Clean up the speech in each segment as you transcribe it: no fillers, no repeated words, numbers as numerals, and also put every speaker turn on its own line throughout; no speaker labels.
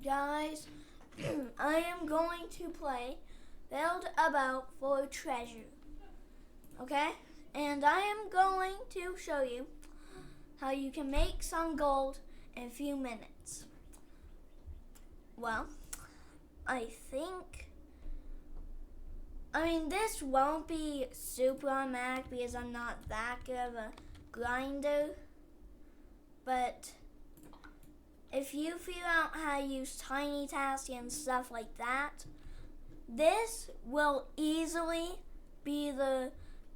guys, I am going to play Build a Boat for Treasure. Okay? And I am going to show you how you can make some gold in a few minutes. Well, this won't be super automatic because I'm not that good of a grinder. But if you figure out how to use Tiny Task and stuff like that, this will easily be the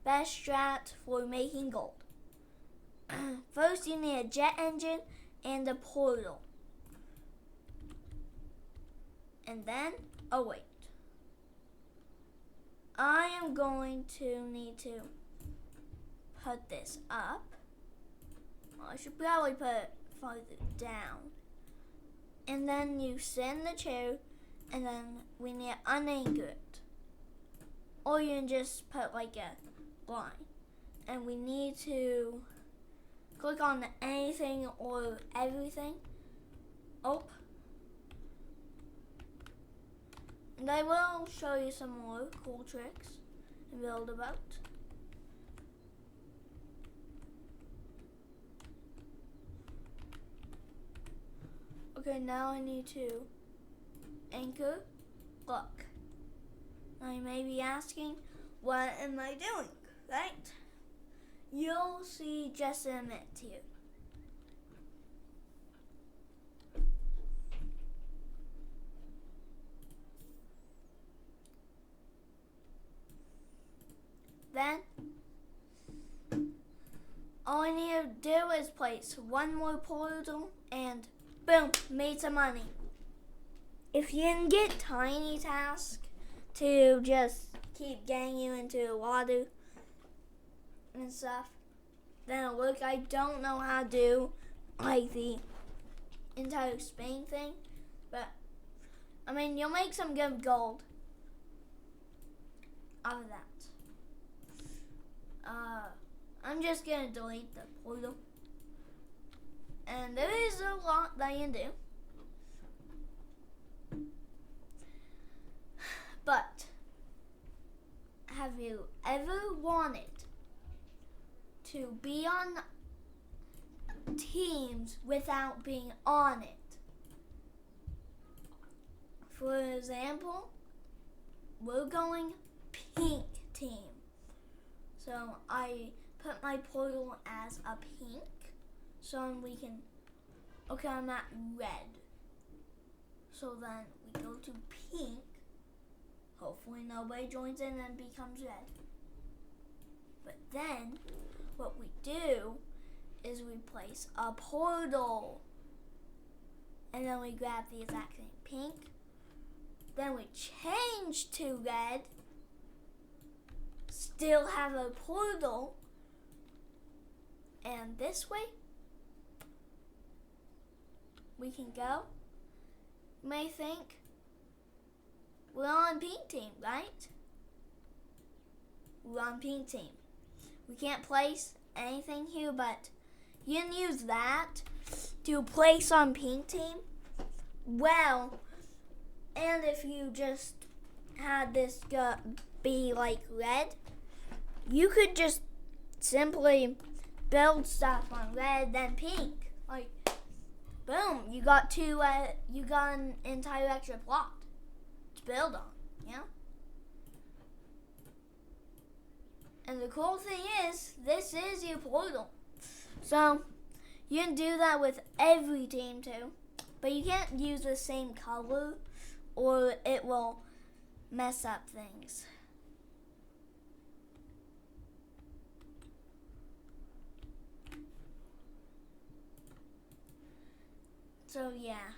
best strat for making gold. First, you need a jet engine and a portal. And then, I am going to need to put this up. Well, I should probably put it farther down. And then you send the chair, and then we need to unanchor it. Or you can just put like a line. And we need to click on the anything or everything. And I will show you some more cool tricks to build a boat. Okay, now I need to anchor. Look. Now you may be asking, what am I doing, right? You'll see just in a minute here. Then, all I need to do is place one more portal and boom, made some money. If you can get Tiny Task to just keep getting you into the water and stuff, then it'll work. I don't know how to do like the entire Spain thing, but you'll make some good gold out of that. I'm just gonna delete the portal. And there is a lot that you can do. But have you ever wanted to be on teams without being on it? For example, we're going pink team. So I put my portal as a pink. So we can, I'm at red. So then we go to pink. Hopefully nobody joins in and becomes red. But then what we do is we place a portal. And then we grab the exact same pink. Then we change to red. Still have a portal. And this way, we can go. You may think, we're on pink team, right? We're on pink team. We can't place anything here, but you can use that to place on pink team. Well, and if you just had this be like red, you could just simply build stuff on red, then pink. Like, boom, you got an entire extra plot to build on, And the cool thing is, this is your portal. So, you can do that with every team too. But you can't use the same color or it will mess up things. So yeah.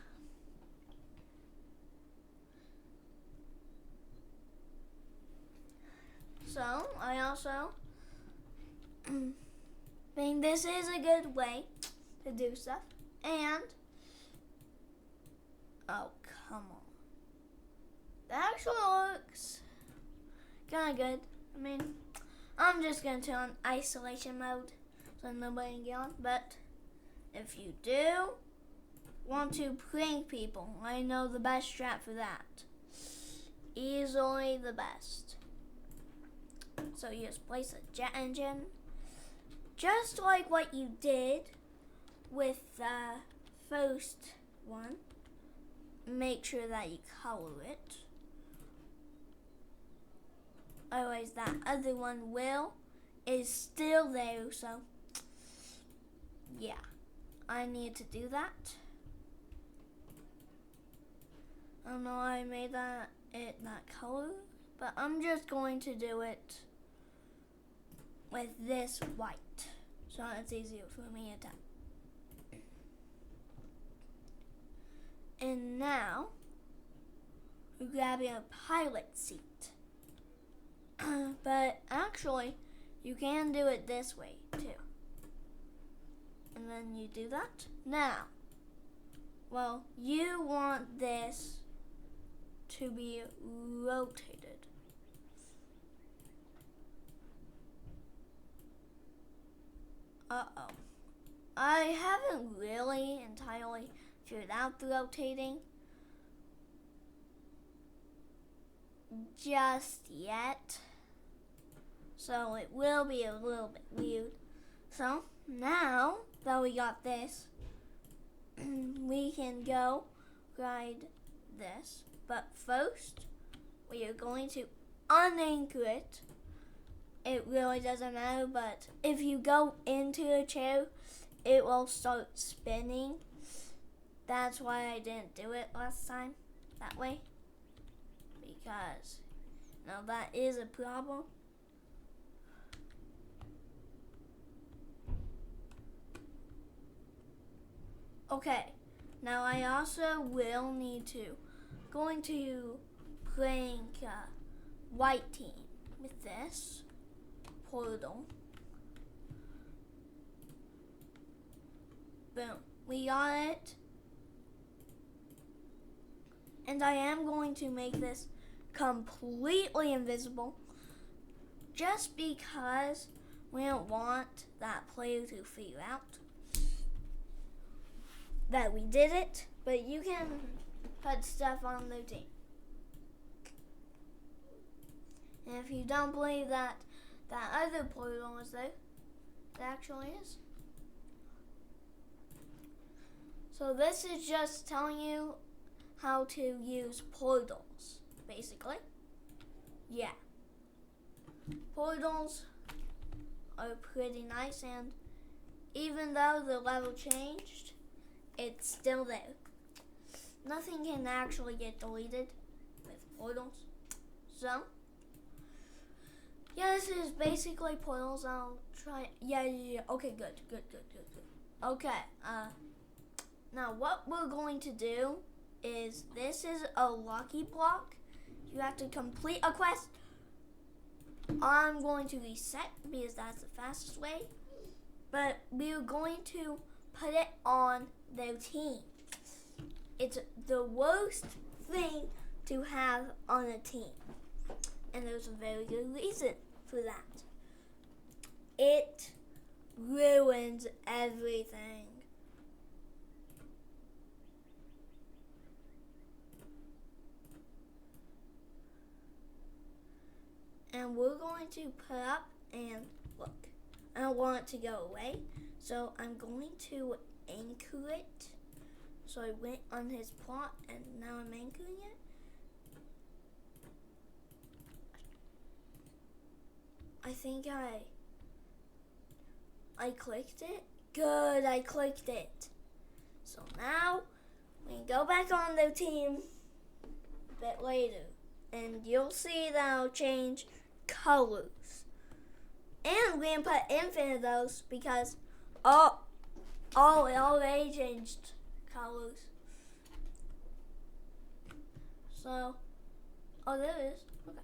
So I also think this is a good way to do stuff. And oh, come on. That actually looks kind of good. I'm just going to turn on isolation mode so nobody can get on. But if you do want to prank people, I know the best strat for that. Easily the best. So you just place a jet engine, just like what you did with the first one. Make sure that you color it. Otherwise that other one is still there, so yeah. I need to do that. I don't know why I made that color, but I'm just going to do it with this white, so it's easier for me to tell. And now we're grabbing a pilot seat. But actually, you can do it this way too. And then you do that. Now, well, you want this to be rotated. Uh-oh. I haven't really entirely figured out the rotating just yet. So it will be a little bit weird. So now that we got this, we can go ride this. But first, we are going to unanchor it. It really doesn't matter, but if you go into the chair, it will start spinning. That's why I didn't do it last time that way. Because now that is a problem. Okay, now I also will need to going to prank white team with this portal. Boom, we got it. And I am going to make this completely invisible just because we don't want that player to figure out that we did it, but you can put stuff on the team. And if you don't believe that other portal is there, it actually is. So this is just telling you how to use portals, basically. Yeah. Portals are pretty nice, and even though the level changed, it's still there. Nothing can actually get deleted with portals. So, yeah, this is basically portals. I'll try. Yeah. Okay, good. Okay, now what we're going to do is, this is a lucky block. You have to complete a quest. I'm going to reset because that's the fastest way. But we're going to put it on their team. It's the worst thing to have on a team. And there's a very good reason for that. It ruins everything. And we're going to put up and look. I don't want it to go away, so I'm going to anchor it. So I went on his plot and now I'm anchoring it. I think I clicked it. Good, I clicked it. So now we can go back on the team a bit later. And you'll see that I'll change colors. And we can put infinite of those because it already changed colors. So, there it is. Okay.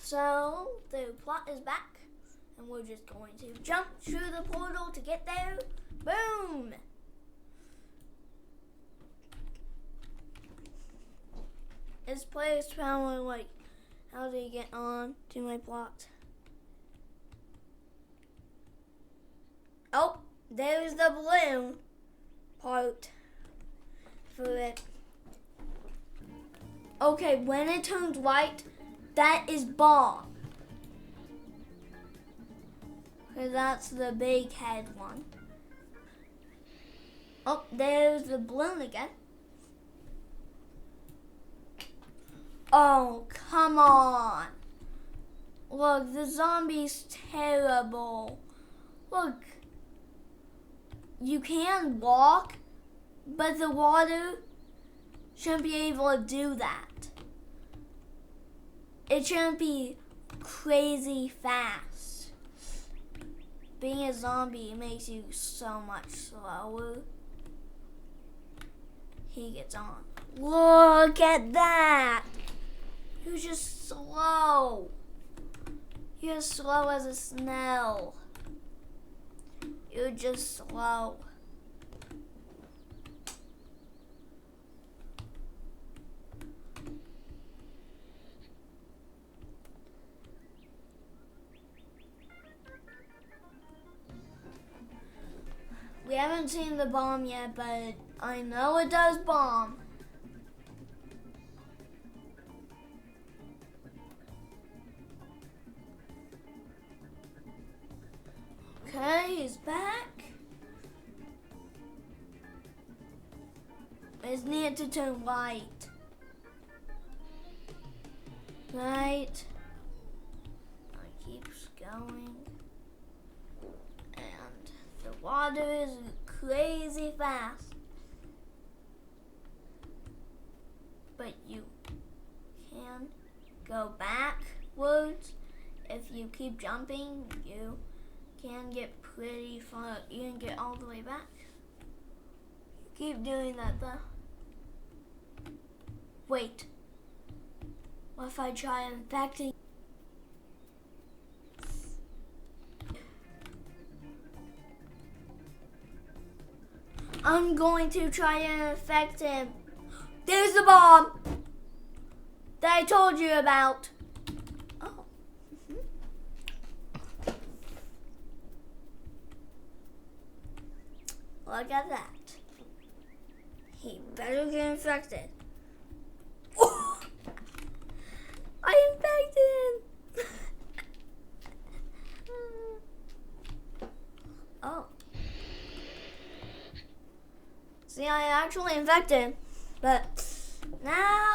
So the plot is back, and we're just going to jump through the portal to get there. Boom! This player is probably like, how do you get on to my plot? Oh, there's the balloon part. for it. Okay, when it turns white, that is bomb. Okay, that's the big head one. Oh, there's the balloon again. Oh, come on. Look, the zombie's terrible. Look, you can walk, but the water shouldn't be able to do that. It shouldn't be crazy fast. Being a zombie makes you so much slower. He gets on. Look at that! You're just slow. You're slow as a snail. You're just slow. We haven't seen the bomb yet, but I know it does bomb. Okay, he's back. It's needed to turn white. Right. It keeps going. And the water is crazy fast. But you can go backwards. If you keep jumping, you can get pretty far. You can get all the way back. Keep doing that though. Wait. What if I try infecting? I'm going to try and infect him. There's the bomb that I told you about. Oh. Look at that. He better get infected. Oh! I infected him. Oh. See, I actually infected him, but now